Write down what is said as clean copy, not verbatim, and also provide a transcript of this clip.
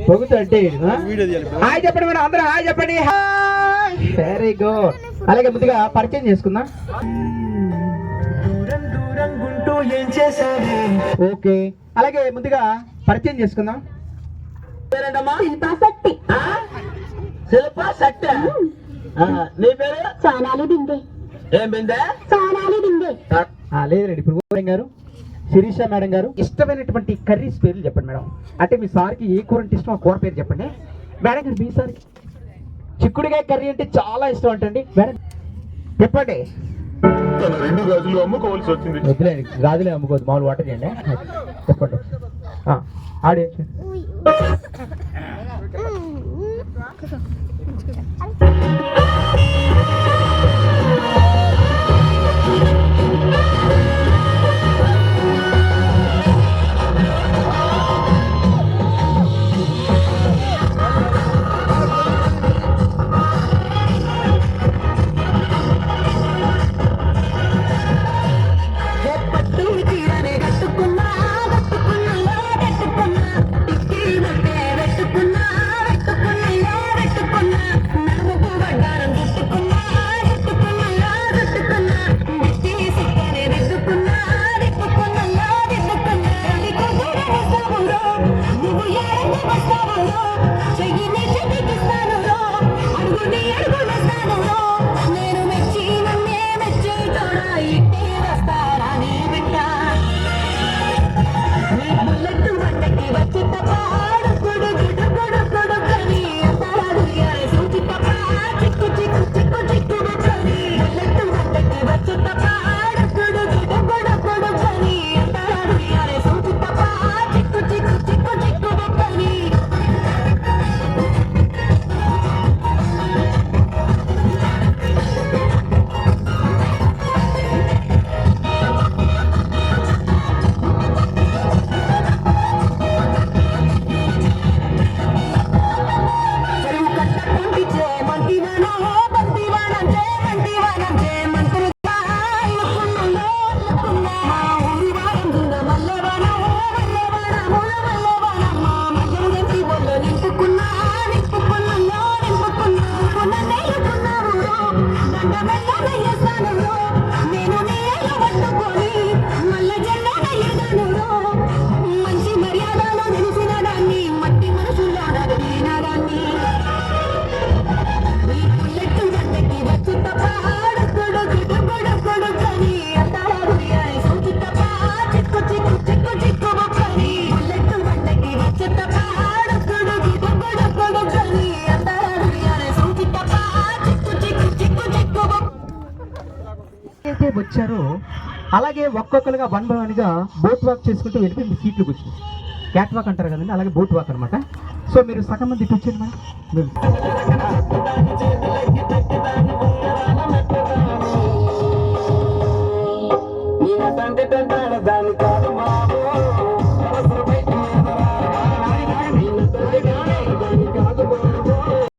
పొగుతుంటే hi చెప్పండి madam, అందరూ hi చెప్పండి. Very good. అలాగే ముందుగా పరిచయం చేసుకుందాం. ఓకే, అలాగే ముందుగా పరిచయం చేసుకుందాం. శిల్పా శక్తి. నీ పేరు? చానాలి బిందే. ఏం బిందే? చానాలి బిందే. లేదండి. ఇప్పుడు గారు, శిరీష మేడం గారు, ఇష్టమైనటువంటి కర్రీస్ పేర్లు చెప్పండి మేడం. అంటే మీ సార్కి ఏ కూర అంటే ఇష్టం, ఆ కూర పేరు చెప్పండి. మేడం గారు, మీ సార్కి చిక్కుడుకాయ కర్రీ అంటే చాలా ఇష్టం అంటండి. మేడం చెప్పండి. గాజులు అమ్ముకోవాల్సి వచ్చింది. వద్దులేండి, గాజులే అమ్ముకోవద్దు, మామూలు వాటర్ చేయండి. చెప్పండి. ఆడియన్స్ వచ్చారో అలాగే ఒక్కొక్కరుగా వన్ బై వన్గా బోట్ వాక్ చేసుకుంటూ వెళ్ళిపోయి మీ సీట్లు కూర్చుని క్యాట్ వాక్ అంటారు కదండి, అలాగే బోట్ వాక్ అనమాట. సో మీరు సగం మంది ఇటు వచ్చేది మేడం.